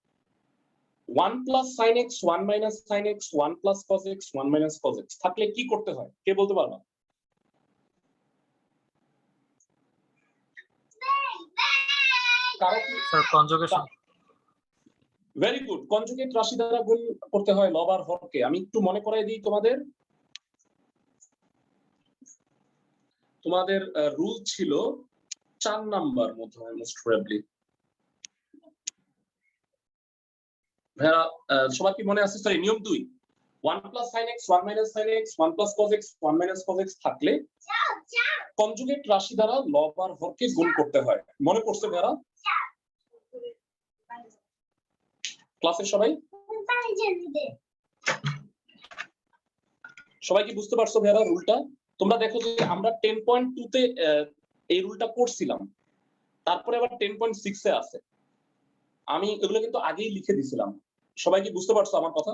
1 plus sin x 1 minus sin x 1 plus cos x 1 minus cos x থাকলে কি করতে হয় কে বলতে পারবা? Sir conjugation. Very good, conjugate রাশি দ্বারা গুণ করতে হয় লব আর হরকে। আমি একটু মনে করাই দিই তোমাদের, তোমাদের রুল ছিল 4 নাম্বার মধ্যে মোস্ট প্রবাবলি। ভাইয়া সবার কি মনে আছে? সরি, নিয়ম 2 1 plus sin x 1 minus sin x 1 plus cos x 1 minus cos x থাকলে কনজুগেট রাশি দ্বারা লব আর হরকে গুণ করতে হয়। মনে পড়ছে ভাইয়া ক্লাসের সবাই? সবাই কি বুঝতে পারছো ভাইয়া রুলটা? তোমরা দেখো যে আমরা 10.2 তে এই রুলটা করছিলাম, তারপরে আবার 10.6 এ আছে। আমি এগুলো কিন্তু আগেই লিখে দিছিলাম। সবাই কি বুঝতে পারছো আমার কথা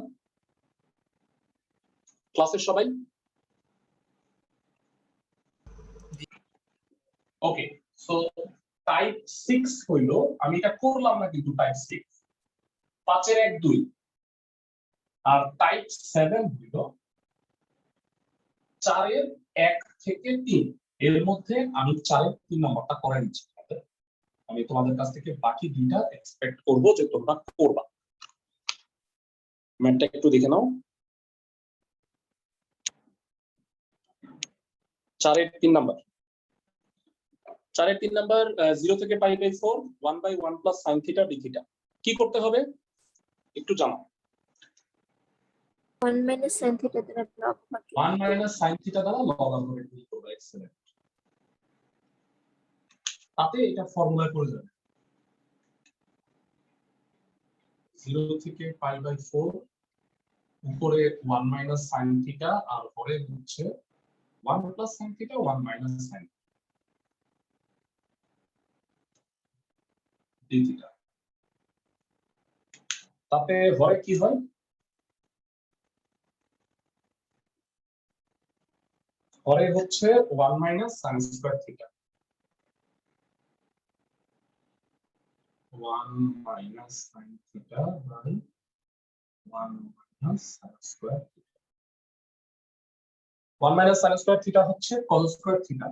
ক্লাসের সবাই? ওকে, সো টাইপ 6 হইলো, আমি এটা করলাম না কিন্তু টাইপ 6 5 এর 1 2, আর টাইপ 7 হইলো 4 এর 1 থেকে 3। এর মধ্যে আমি 4 এর 3 নম্বরটা করাই নিচ্ছি। আমি তোমাদের কাছ থেকে বাকি দুইটা এক্সপেক্ট করব যে তোমরা করবা। ম্যাথটা একটু দেখে নাও। 4 এর 3 নাম্বার, 4 এর 3 নাম্বার 0 থেকে pi by 4 1 by 1 plus sin theta d theta. কি করতে হবে একটু জানো? 1 minus sin theta দ্বারা log ভাগে 1 মাইনাস sin থিটা দ্বারা log r করে গুণ করব। এক্সেলেন্ট। তাতে এটা ফর্মুলায় পড়ে যাবে 0 থেকে পাই বাই 4 উপরে 1 মাইনাস sin থিটা আর পরে হচ্ছে 1 plus sin theta 1 minus sin d theta. তাতে হরে কি হয়? হরে হচ্ছে 1 minus sin square theta, 1 minus sin theta by 1 minus sin square theta. 1 minus sin square theta হচ্ছে cos স্কয়ার থিটা।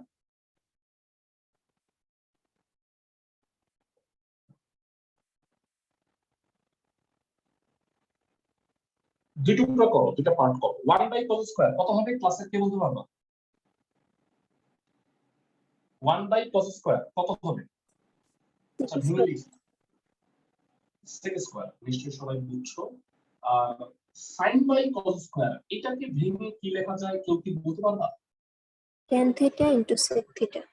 দুই টুকরা করো, দুইটা পার্ট করো। 1 বাই cos স্কয়ার কত হবে ক্লাসে কে বলতে পারবা? 1 বাই cos স্কয়ার কত হবে? আচ্ছা ভেঙে লিখি sec স্কয়ার, নিশ্চয়ই সবাই বুঝছো। আর sin বাই cos স্কয়ার এটাকে ভেঙে কি লেখা যায় কেউ কি বলতে পারবা? tan theta into sec theta।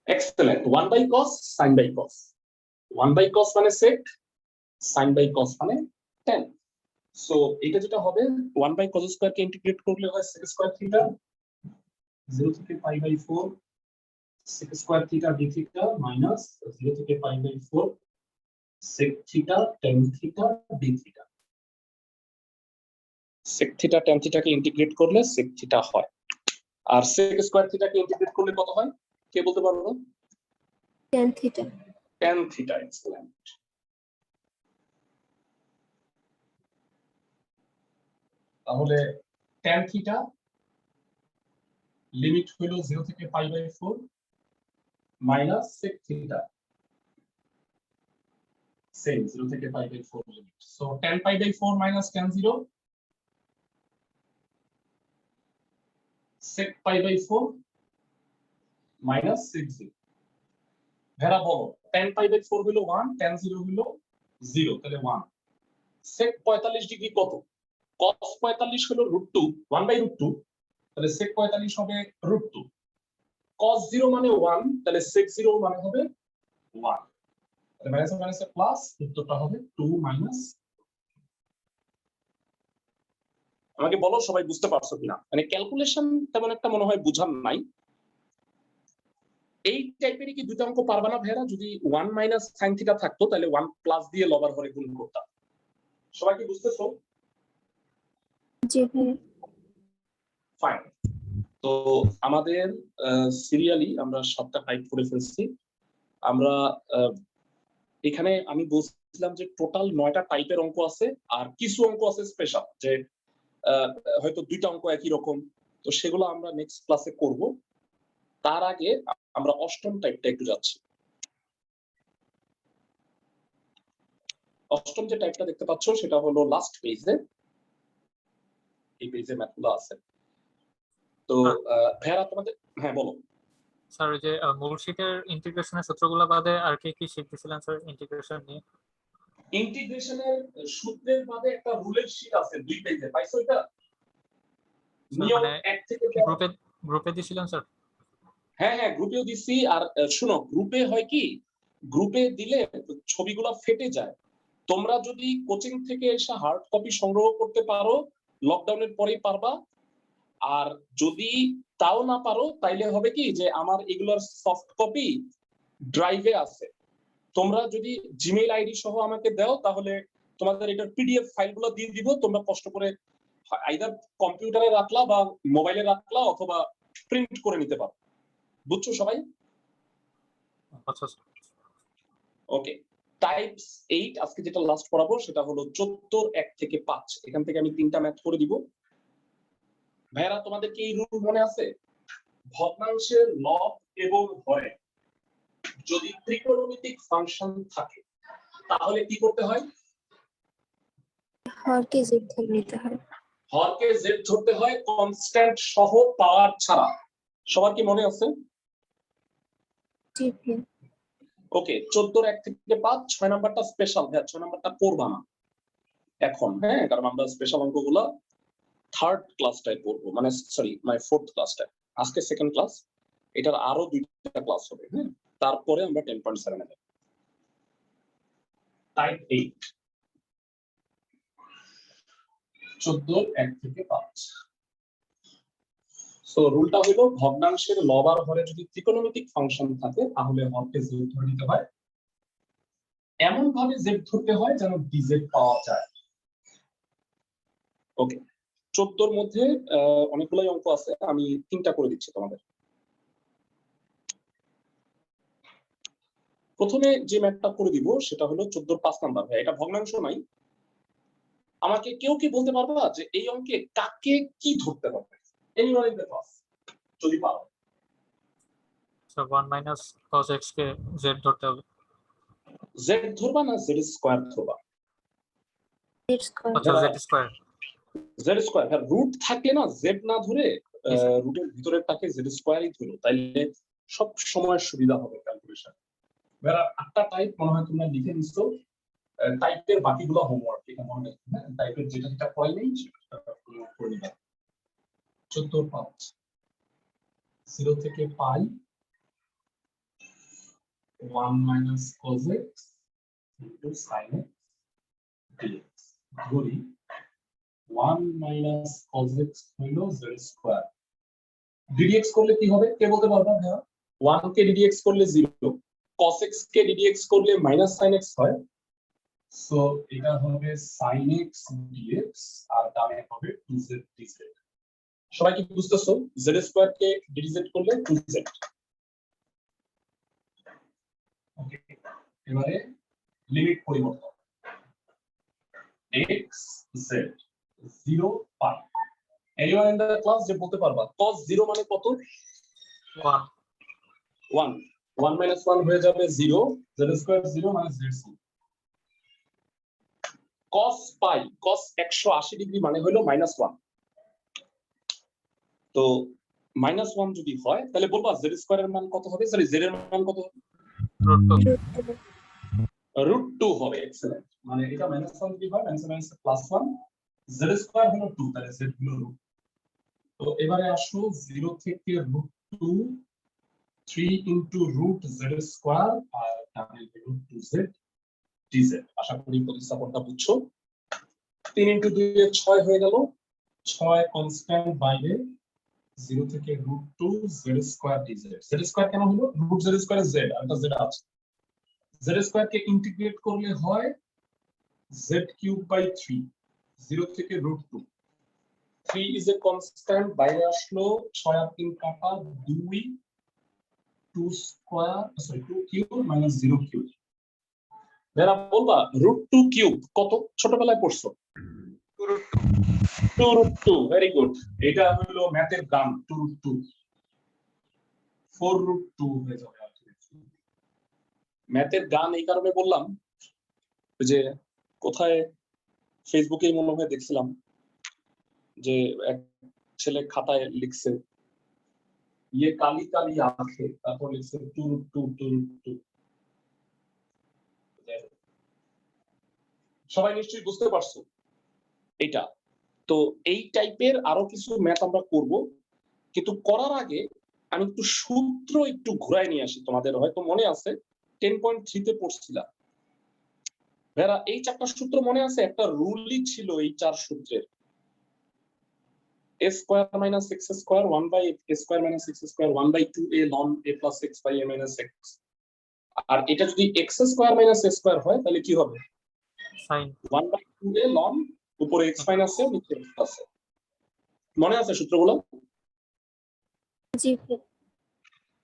Excellent, 1 by cos sin by cos, 1 by cos মানে sec, sin বাই cos মানে tan। সো এটা যেটা হবে 1 বাই cos স্কয়ার কে ইন্টিগ্রেট করলে হয় sec স্কয়ার থিটা 0 থেকে pi by 4 sec square theta d theta minus 0 থেকে pi by 4 sec theta tan theta d theta. sec theta tan theta কে ইন্টিগ্রেট করলে sec থিটা হয়, আর sec স্কয়ার থিটা কে ইন্টিগ্রেট করলে কত হয় কে বলতে পারবো? tan theta. tan theta. Excellent. তাহলে tan থিটা লিমিট হলো 0 থেকে pi by 4 minus sec theta same 0 থেকে pi by 4 limit. So tan pi by 4 minus tan 0 sec pi by 4 minus sec 0। ভেরা বলো tan পাই বাই 4 হলো 1, tan 0 হলো 0, তাহলে 1। sec 45 degree কত? cos 45 হলো √2, 1 বাই √2, তাহলে sec 45 হবে √2। cos 0 মানে 1, তাহলে sec 0 মানে হবে 1। তাহলে মাইনাস মাইনাস প্লাস, উত্তরটা হবে 2 মাইনাস। আমাকে বলো সবাই বুঝতে পারছো কিনা, মানে ক্যালকুলেশন তেমন একটা মনে হয় বুঝার নাই। এই টাইপেরই কি দুটো অঙ্ক পারবা না ভাইরা? যদি 1 মাইনাস sin থিটা থাকতো তাহলে 1 প্লাস দিয়ে লবার হরে গুণ করতাম। সবাই কি বুঝতেছো? জি ভাইয়া। ফাইন। তো আমাদের সিরিয়ালি আমরা সবটা টাইপ করে ফেলছি। আমরা এখানে আমি বলছিলাম যে টোটাল 9টা টাইপের অঙ্ক আছে, আর কিছু অঙ্ক আছে স্পেশাল, যে হয়তো দুইটা অঙ্ক একই রকম, তো সেগুলো আমরা নেক্সট ক্লাসে করব। তার আগে আমরা অষ্টম টাইপটা একটু যাচ্ছি। অষ্টম যে টাইপটা দেখতে পাচ্ছ সেটা হলো লাস্ট পেজে, এই পেজে ম্যাথগুলো আছে। তো ভাইয়া তোমাদের, হ্যাঁ বলো। স্যার ওই যে মূল শীটের ইন্টিগ্রেশনের সূত্রগুলো বাদে আর কি কি শিখতেছিলেন স্যার ইন্টিগ্রেশন নিয়ে? ইন্টিগ্রেশনের সূত্রের বাদে একটা রুলের শীট আছে 2 পেজে, পাইছো এটা? স্যার নিয়ম মানে 1 থেকে গ্রুপে দিছিলেন স্যার? হ্যাঁ হ্যাঁ গ্রুপেও দিছি। আর শুনো, গ্রুপে হয় কি, গ্রুপে দিলে ছবিগুলো ফেটে যায়। তোমরা যদি কোচিং থেকে এসে হার্ড কপি সংগ্রহ করতে পারো লকডাউনের পরেই পারবা। আর যদি তাও না পারো তাইলে হবে কি, যে আমার এগুলোর সফট কপি ড্রাইভে আছে, তোমরা যদি জিমেইল আইডি সহ আমাকে দাও তাহলে তোমাদের এটার পিডিএফ ফাইলগুলো দিয়ে দিব। তোমরা কষ্ট করে আইদার কম্পিউটারে রাখলা বা মোবাইলে রাখলা অথবা প্রিন্ট করে নিতে পারো। বুঝছো সবাই? আচ্ছা স্যার। ওকে, টাইপস 8 আজকে যেটা লাস্ট পড়াবো সেটা হলো 74 1 থেকে 5। এখান থেকে আমি 3টা ম্যাথ করে দিব। ভাইরা তোমাদের কি এই রুল মনে আছে? ভগ্নাংশের লব এবং হরে যদি ত্রিকোণমিতিক ফাংশন থাকে তাহলে কি করতে হয়? হরকে z ধরে নিতে হয়। হরকে z ধরতে হয়, কনস্ট্যান্ট সহ পাওয়ার ছাড়া। সবার কি মনে আছে? জি ভাইয়া। ওকে, 14 1 থেকে 5 6 নাম্বারটা স্পেশাল। হ্যাঁ 6 নাম্বারটা করবা না এখন, হ্যাঁ, কারণ আমরা স্পেশাল অঙ্কগুলো থার্ড ক্লাসটায় পড়বো, মানে সরি মানে ফোর্থ ক্লাসটায়। আজকে সেকেন্ড ক্লাস, এটার আরো 2টা ক্লাস হবে। হ্যাঁ, তারপরে আমরা 10.7 এ যাব। টাইপ 8 14 1 থেকে 5। সো রুলটা হলো ভগ্নাংশের লব আর হরে যদি ত্রিকোণমিতিক ফাংশন থাকে তাহলে হরকে z ধরে নিতে হয়, এমন ভাবে z ধরতে হয় যেন dz পাওয়া যায়। ওকে, 14 এর মধ্যে অনেকগুলো অঙ্ক আছে, আমি 3টা করে দিচ্ছি তোমাদের। প্রথমে যে ম্যাথটা করে দিব সেটা হলো 14 5 নাম্বার। ভাই এটা ভগ্নাংশ নাই, আমাকে কেউ কি বলতে পারবা যে এই অঙ্কে কাকে কি ধরতে হবে? এনিওয়ান ইন দ্য ক্লাস যদি পারো। স্যার 1 মাইনাস cos x কে z ধরতে হবে। z ধরবা না z স্কয়ার ধরবা? z square. আচ্ছা z স্কয়ার। z স্কয়ার, হ্যাঁ রুট থাকলে না z না ধরে জি স্যার। রুটের ভিতরেরটাকে z স্কয়ারই ধরো, তাইলে সব সময় সুবিধা হবে ক্যালকুলেশন। এবার 8টা টাইপ মনে হয় তোমরা লিখে নিছো। টাইপের বাকিগুলো হোমওয়ার্ক, এটা মনে রাখবে। হ্যাঁ, টাইপের যেটা যেটা পড়াই নেই সেটা করে নিবা। 14 5 0 থেকে পাই 1 minus cos x into sin x dx ধরি 1 minus cos x হইল z স্কয়ার ddx করলে কি হবে কে বলতে পারবা ভাইয়া 1 কে ddx করলে 0 cos x কে ddx করলে minus sin x হয় সো এটা হবে sin x dx আর ডানে হবে 2z dz সবাই কি বুঝতেছো z স্কয়ার কে dz করলে 2z ওকে এবারে লিমিট পরিবর্তন x z 0 pi anyone in the class যে বলতে পারবা cos 0 মানে কত 1 1 1 minus 1 হয়ে যাবে 0 z স্কয়ার 0 মানে z স্কয়ার cos পাই cos 180 ডিগ্রি মানে হলো -1 তো -1 যদি হয় তাহলে বলবা z স্কয়ারের মান কত হবে সরি z এর মান কত হবে √2 হবে এক্সেলেন্ট মানে এটা -1 যদি হয় -1 z স্কয়ার হলো 2 তাহলে z হলো √2 তো এবারে আসো 0 থেকে √2 3 into root z স্কয়ার আর ডানে √2z dz আশা করি প্রতিস্থাপনটা বুঝছো 3 into 2 এর 6 হয়ে গেল 6 কনস্ট্যান্ট বাইরে 0 থেকে √2 z square dz z square কেন হলো √z স্কয়ার z আর এটা z আছে z স্কয়ার কে ইন্টিগ্রেট করলে হয় z কিউব বাই 3 0 থেকে √2 3 is a constant বাইরে আসলো 6 আর 3 কাটা 2 2 square sorry 2 cube minus 0 cube যারা বলবা √2 কিউব কত ছোটবেলায় পড়ছো 2√2 ভেরি গুড এটা হলো ম্যাথের গান 2√2 4√2 হয়ে যাবে ম্যাথের গান এই কারণে বললাম যে কোথায় ফেসবুকে মনে হয় দেখছিলাম যে এক ছেলে খাতায় লিখছে ये काली काली आंखें তারপর লিখছে 2√2 সবাই নিশ্চয়ই বুঝতে পারছো এটা তো এই টাইপের আরো কিছু ম্যাথ আমরা করব কিন্তু করার আগে আমি একটু সূত্র একটু ঘুরায় নিয়ে আসি তোমাদের হয়তো মনে আছে 10.3 তে পড়ছিলাম ভাইরা এই চারটা সূত্র মনে আছে একটা রুলই ছিল এই চার সূত্রের a square minus x square 1 by a square minus x square 1 by 2a ln a plus x by a minus x আর এটা যদি x square minus a square হয় তাহলে কি হবে sin 1 by 2a ln উপরে x minus a নিচে x plus a মনে আছে সূত্রগুলো জি ভাইয়া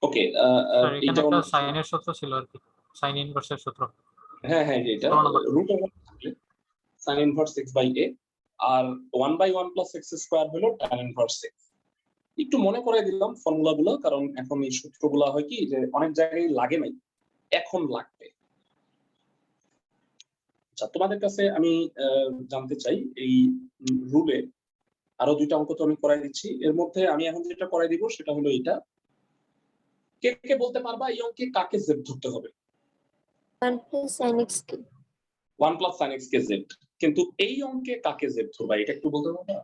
ওকে স্যার এখানে এটা একটা সাইনের সূত্র ছিল আর কি সাইন ইনভার্সের সূত্র হ্যাঁ হ্যাঁ এটা রুট ওভার থাকলে sin inverse x by a আর 1 by 1 plus x square হলো tan inverse x একটু মনে করে দিলাম ফর্মুলাগুলো কারণ এখন এই সূত্রগুলো হয় কি যে অনেক জায়গায় লাগে নাই এখন লাগবে আচ্ছা তোমাদের কাছে আমি জানতে চাই এই রুলে আরো দুইটা অঙ্ক তো আমি করাই দিচ্ছি এর মধ্যে আমি এখন যেটা করাই দিব সেটা হলো এটা কে কে বলতে পারবা এই অঙ্কে কাকে z ধরতে হবে 1 plus sin x cube 1 plus sin x কে z কিন্তু এই অঙ্কে কাকে z ধরবা এটা একটু বলতে পারবা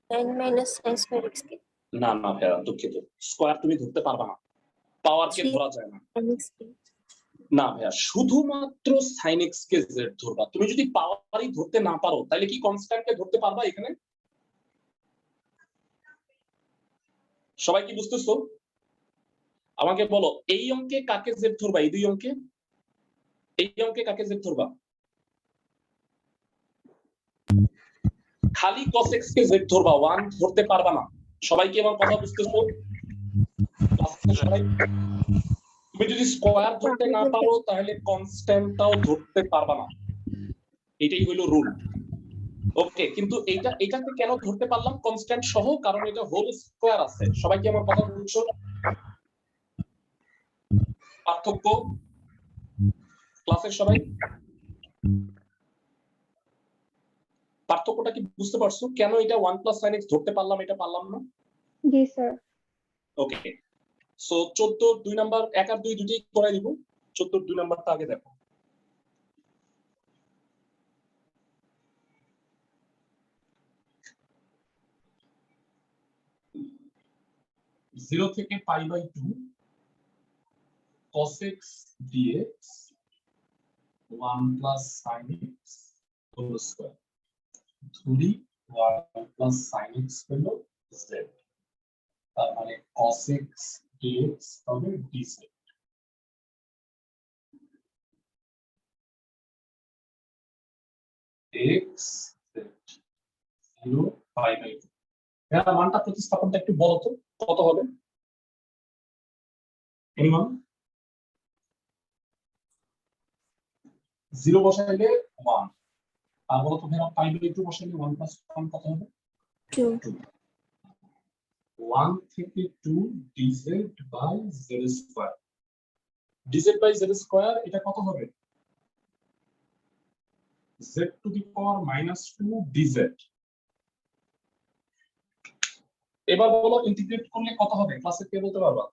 9 minus sin square x cube না না ভাইয়া দুঃখিত স্কয়ার তুমি ধরতে পারবা না পাওয়ার কে ধরা যায় না sin x cube না ভাইয়া শুধুমাত্র sin x কে z ধরবা তুমি যদি পাওয়ারই ধরতে না পারো তাহলে কি কনস্ট্যান্ট কে ধরতে পারবা এখানে সবাই কি বুঝতেছো আমাকে বলো এই অঙ্কে কাকে z ধরবা এই দুই অঙ্কে এই অঙ্কে কাকে z ধরবা খালি cos x কে z ধরবা 1 ধরতে পারবা না সবাই কি আমার কথা বুঝতেছো সবাই তুমি যদি স্কয়ার ধরতে না পারো তাহলে কনস্ট্যান্টটাও ধরতে পারবা না এটাই হলো রুল ওকে কিন্তু এটাকে কেন ধরতে পারলাম কনস্ট্যান্ট সহ কারণ এটা হোল স্কয়ার আছে সবাই কি আমার কথা বুঝছো পার্থক্য ক্লাসের সবাই পার্থক্যটা কি বুঝতে পারছো কেন এটা 1 plus sin x ধরতে পারলাম এটা পারলাম না জি স্যার ওকে সো 14 2 নাম্বার 1 আর 2 দুটোই করাই দিব 14 2 নাম্বারটা আগে দেখো জিরো থেকে pi by 2 cos x dx 1 plus sin x whole square ধরি 1 plus sin x হলো z তার মানে cos x dx হবে dz x z 0 pi by 2 এর মানটা প্রতিস্থাপনটা একটু বলো তো কত হবে এনিওয়ান 0 বসাইলে 1 আর বলো তো ভাই pi by 2 বসাইলে 1 plus 1 কত হবে 2. 1 থেকে 2 dz by z square dz by z square এটা কত হবে z to the power minus 2 dz এবার বলো ইন্টিগ্রেট করলে কত হবে ক্লাসে কে বলতে পারবা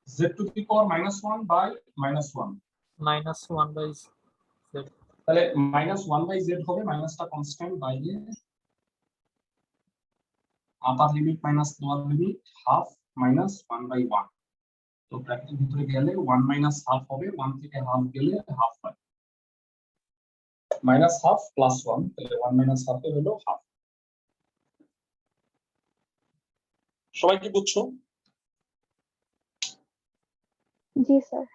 z to the power minus 1 by minus 1 -1 by z তাহলে -1 by z হবে মাইনাসটা কনস্ট্যান্ট বাইরে আপার limit minus lower limit half minus 1 by 1 তো ব্র্যাকেটের ভিতরে গেলে 1 মাইনাস হাফ হবে 1 থেকে হাফ গেলে হাফ হয় মাইনাস হাফ প্লাস 1 তাহলে 1 মাইনাস হাফ এ হলো হাফ সবাই কি বুঝছো জি স্যার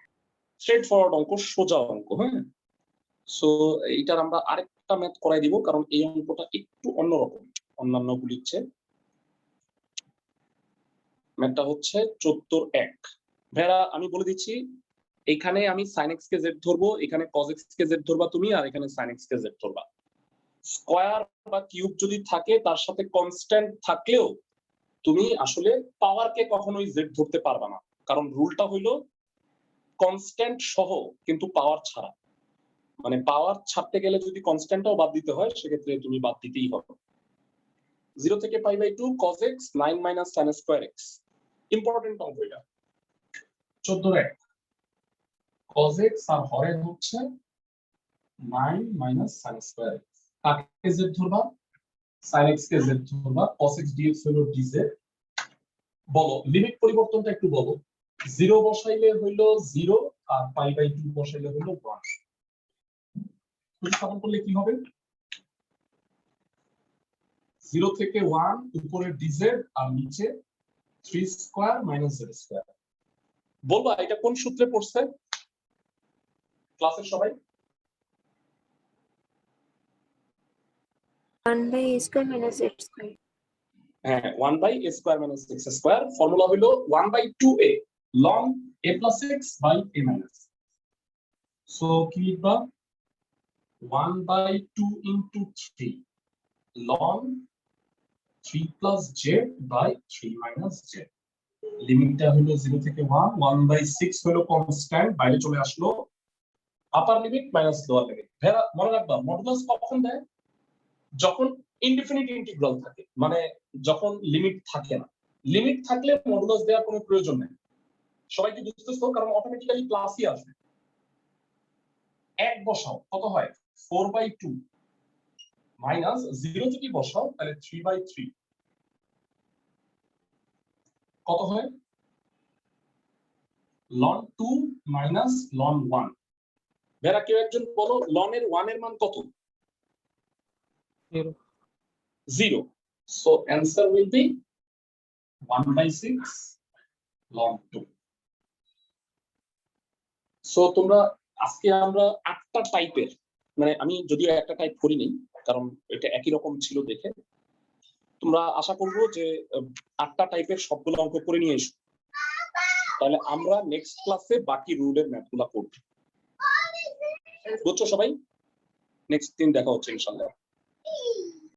স্ট্রেট ফরওয়ার্ড অঙ্ক সোজা অঙ্ক হ্যাঁ সো এইটার আমরা আরেকটা ম্যাথ করাই দিব কারণ এই অঙ্কটা একটু অন্যরকম অন্যান্য গুলির চেয়ে ম্যাথটা হচ্ছে 14 ভাইরা আমি বলে দিচ্ছি এখানে আমি sin x কে z ধরবো এখানে cos x কে z ধরবা তুমি আর এখানে sin x কে z ধরবা স্কয়ার বা কিউব যদি থাকে তার সাথে কনস্ট্যান্ট থাকলেও তুমি আসলে পাওয়ার কে কখনোই z ধরতে পারবা না কারণ রুলটা হইলো কনস্ট্যান্ট সহ কিন্তু পাওয়ার ছাড়া মানে পাওয়ার ছাড়তে গেলে যদি কনস্ট্যান্টটাও বাদ দিতে হয় সেক্ষেত্রে তুমি বাদ দিতেই হবে 0 থেকে pi by 2 cos x 9 minus sin square x important অঙ্ক এটা 14 cos x আর হরে হচ্ছে 9 minus sin square x কাকে z ধরবা sin x কে z ধরবা cos x dx হলো dz বলো লিমিট পরিবর্তনটা একটু বলো 0 বসাইলে হইলো 0 আর pi by 2 বসাইলে হইলো 1 প্রতিস্থাপন করলে কি হবে 0 থেকে 1 উপরে dz আর নিচে 3 স্কয়ার মাইনাস z স্কয়ার বলবা এটা কোন সূত্রে পড়ছে ক্লাসের সবাই 1 by a square minus z square. হ্যাঁ 1 by a square minus x square formula হলো 1 by 2a ln a plus x by a minus so কি লিখবা 1 by 2 into 3 ln 3 plus z by 3 minus z লিমিটটা হলো 0 থেকে 1 1 by 6 হলো constant বাইরে চলে আসলো upper limit minus lower limit ভেরা মনে রাখবা মডুলাস কখন দেয় যখন ইনডিফিনিট ইন্টিগ্রাল থাকে মানে যখন লিমিট থাকে না লিমিট থাকলে মডুলাস দেওয়ার কোনো প্রয়োজন নেই সবাই কি বুঝতেছো কারণ অটোমেটিক্যালি প্লাসই আসবে এক বসাও কত হয় 4 by 2 মাইনাস 0 যদি বসাও তাহলে 3 by 3 কত হয় ln 2 minus ln 1 ভেরা কেউ একজন বলো ln এর 1 এর মান কত 0 0 so answer will be 1 by 6 ln 2 so তোমরা আজকে আমরা 8টা টাইপের মানে আমি যদিও একটা টাইপ করি নাই কারণ এটা একই রকম ছিল দেখে তোমরা আশা করব যে 8টা টাইপের সবগুলো অঙ্ক করে নিয়ে এসো তাহলে আমরা নেক্সট ক্লাসে বাকি রুলের ম্যাথগুলো করব বুঝছো সবাই নেক্সট দিন দেখা হচ্ছে ইনশাআল্লাহ